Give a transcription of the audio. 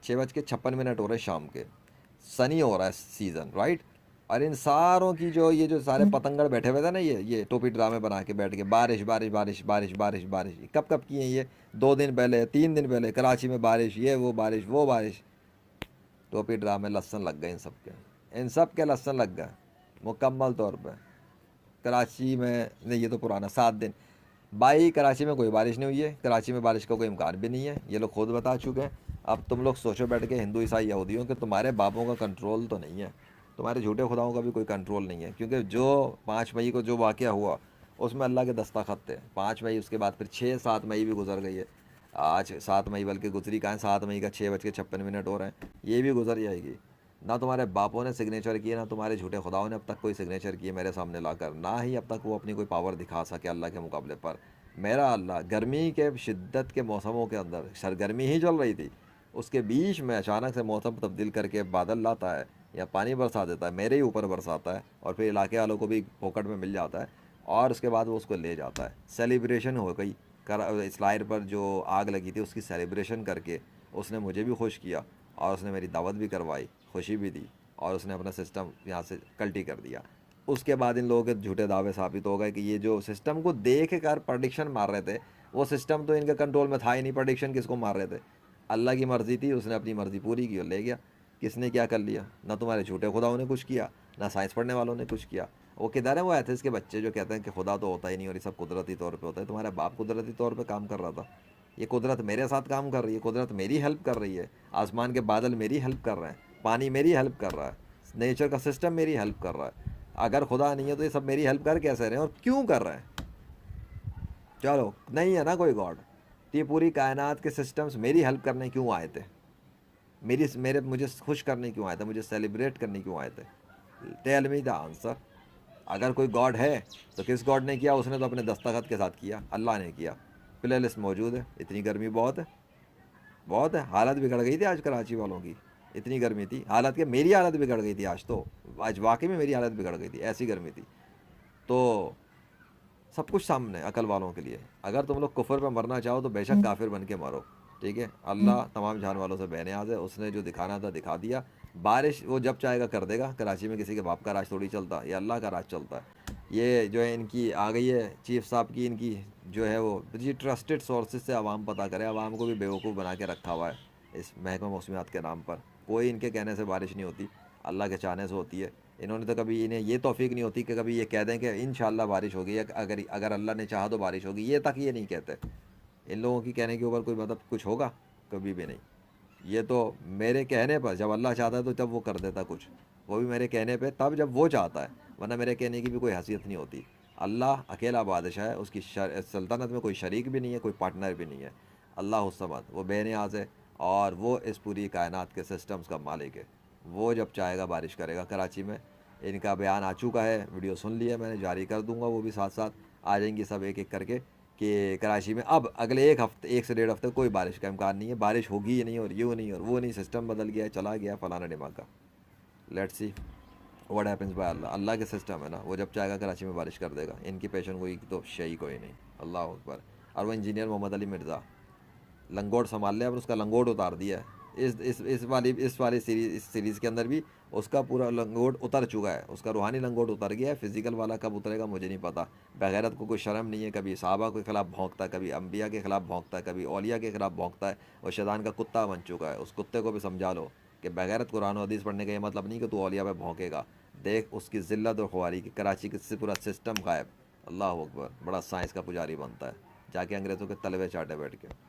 6:56 हो रहे हैं शाम के, सनी हो रहा है सीज़न, राइट। और इन सारों की जो ये जो सारे पतंगड़ बैठे हुए थे ना, ये टोपी ड्रामे बना के बैठ के, बारिश बारिश बारिश बारिश बारिश बारिश, कब कब की है ये? 2 दिन पहले, 3 दिन पहले कराची में बारिश, ये वो बारिश वो बारिश। टोपी ड्रामे लहसन लग गए इन सब के, इन सब के लहसन लग गए मुकम्मल तौर पे। कराची में नहीं, ये तो पुराना 7 दिन। भाई कराची में कोई बारिश नहीं हुई है, कराची में बारिश का कोई इम्कान भी नहीं है, ये लोग खुद बता चुके हैं। अब तुम लोग सोचो बैठ के, हिंदू ईसाई यहूदियों, कि तुम्हारे बापों का कंट्रोल तो नहीं है, तुम्हारे झूठे खुदाओं का भी कोई कंट्रोल नहीं है। क्योंकि जो 5 मई को जो वाक़या हुआ उसमें अल्लाह के दस्तखत थे। 5 मई, उसके बाद फिर 6-7 मई भी गुजर गई है। आज 7 मई बल्कि गुजरी कहाँ है, 7 मई का 6:56 हो रहे हैं, ये भी गुजर जाएगी। ना तुम्हारे बापों ने सिग्नेचर किए, ना तुम्हारे झूठे खुदाओं ने अब तक कोई सिग्नेचर किए मेरे सामने लाकर, ना ही अब तक वो अपनी कोई पावर दिखा सके अल्लाह के मुकाबले पर। मेरा अल्लाह गर्मी के शिद्दत के मौसमों के अंदर सरगर्मी ही चल रही थी, उसके बीच में अचानक से मौसम तब्दील करके बादल लाता है या पानी बरसा देता है, मेरे ही ऊपर बरसाता है, और फिर इलाके वालों को भी पॉकेट में मिल जाता है, और उसके बाद वो उसको ले जाता है। सेलिब्रेशन हो गई कर, इस्लाइर पर जो आग लगी थी उसकी सेलिब्रेशन करके उसने मुझे भी खुश किया, और उसने मेरी दावत भी करवाई, खुशी भी दी, और उसने अपना सिस्टम यहाँ से कल्टी कर दिया। उसके बाद इन लोगों के झूठे दावे साबित हो गए कि ये जो सिस्टम को देख कर प्रडिक्शन मार रहे थे, वो सिस्टम तो इनके कंट्रोल में था ही नहीं। प्रडिक्शन किसको मार रहे थे? अल्लाह की मर्ज़ी थी, उसने अपनी मर्ज़ी पूरी की और ले गया। किसने क्या कर लिया? ना तुम्हारे झूठे खुदाओं ने कुछ किया, ना साइंस पढ़ने वालों ने कुछ किया। वो किधर है वो एथिस्ट के बच्चे जो कहते हैं कि खुदा तो होता ही नहीं और ये सब कुदरती तौर पे होता है? तुम्हारा बाप कुदरती तौर पे काम कर रहा था, ये कुदरत मेरे साथ काम कर रही है, कुदरत मेरी हेल्प कर रही है, आसमान के बादल मेरी हेल्प कर रहे हैं, पानी मेरी हेल्प कर रहा है, नेचर का सिस्टम मेरी हेल्प कर रहा है। अगर खुदा नहीं है तो ये सब मेरी हेल्प कर कैसे रहे हैं और क्यों कर रहे हैं? चलो नहीं है ना कोई गॉड, तो ये पूरी कायनात के सिस्टम्स मेरी हेल्प करने क्यों आए थे? मेरे मुझे खुश करने क्यों आए थे? मुझे सेलिब्रेट करने क्यों आए थे? Tell me the answer. अगर कोई गॉड है तो किस गॉड ने किया? उसने तो अपने दस्तखत के साथ किया, अल्लाह ने किया। प्ले लिस्ट मौजूद है। इतनी गर्मी बहुत है, बहुत है। हालत बिगड़ गई थी आज कराची वालों की, इतनी गर्मी थी। हालत क्या, मेरी हालत बिगड़ गई थी आज तो, आज वाकई में मेरी हालत बिगड़ गई थी, ऐसी गर्मी थी। तो सब कुछ सामने अकल वालों के लिए। अगर तुम लोग कुफर पे मरना चाहो तो बेशक काफिर बन के मरो, ठीक है। अल्लाह तमाम जान वालों से बेनियाज है, उसने जो दिखाना था दिखा दिया। बारिश वो जब चाहेगा कर देगा। कराची में किसी के बाप का राज थोड़ी चलता, ये अल्लाह का राज चलता है। ये जो है इनकी आ गई है चीफ साहब की, इनकी जो है वो जी ट्रस्टेड सोर्सेज से आवाम पता करे। आवाम को भी बेवकूफ़ बना के रखा हुआ है इस महकमा मौसमियात के नाम पर। कोई इनके कहने से बारिश नहीं होती, अल्लाह के चाहने से होती है। इन्होंने तो कभी, इन्हें ये तौफीक नहीं होती कि कभी ये कह दें कि इंशाल्लाह बारिश होगी, या अगर अगर अल्लाह ने चाहा तो बारिश होगी, ये तक ये नहीं कहते। इन लोगों की कहने के ऊपर कोई मतलब कुछ होगा? कभी भी नहीं। ये तो मेरे कहने पर, जब अल्लाह चाहता है तो जब वो कर देता कुछ, वो भी मेरे कहने पे तब जब वो चाहता है, वरना मेरे कहने की भी कोई हैसियत नहीं होती। अल्लाह अकेला बादशाह है, उसकी सल्तनत में कोई शरीक भी नहीं है, कोई पार्टनर भी नहीं है। अल्लाह समद, वो बेनियाज है, और वो इस पूरी कायनात के सिस्टम्स का मालिक है। वो जब चाहेगा बारिश करेगा। कराची में इनका बयान आ चुका है, वीडियो सुन लिया मैंने, जारी कर दूंगा, वो भी साथ साथ आ जाएंगी सब एक एक करके, कि कराची में अब अगले 1 हफ्ते, 1 से 1.5 हफ्ते कोई बारिश का इम्कान नहीं है। बारिश होगी ही नहीं, और यूँ नहीं और वो नहीं, सिस्टम बदल गया, चला गया फलाना दिमाग। Let's see what happens by Allah. Allah के सिस्टम है ना, वो जब चाहेगा कराची में बारिश कर देगा। इनकी पेशन कोई तो शही कोई नहीं। अल्लाह अकबर। और वो इंजीनियर मोहम्मद अली मिर्ज़ा लंगोट संभाल लिया, पर उसका लंगोट उतार दिया है। इस वाली सीरीज़ के अंदर भी उसका पूरा लंगोट उतर चुका है, उसका रूहानी लंगोट उतर गया है। फिजिकल वाला कब उतरेगा मुझे नहीं पता। बगैरत को कोई शर्म नहीं है, कभी सहाबा के खिलाफ भौंकता है, कभी अम्बिया के खिलाफ भौंकता है, कभी औलिया के खिलाफ भौंकता है, और शैतान का कुत्ता बन चुका है। उस कुत्ते को भी समझा लो कि बगैरत कुरान और हदीस पढ़ने का ये मतलब नहीं कि तू औलिया पे भौंकेगा। देख उसकी ज़िल्लत और खुआरी की, कराची के पूरा सिस्टम गायब। अल्लाह अकबर। बड़ा साइंस का पुजारी बनता है, जाके अंग्रेज़ों के तलवे चाटे बैठ के।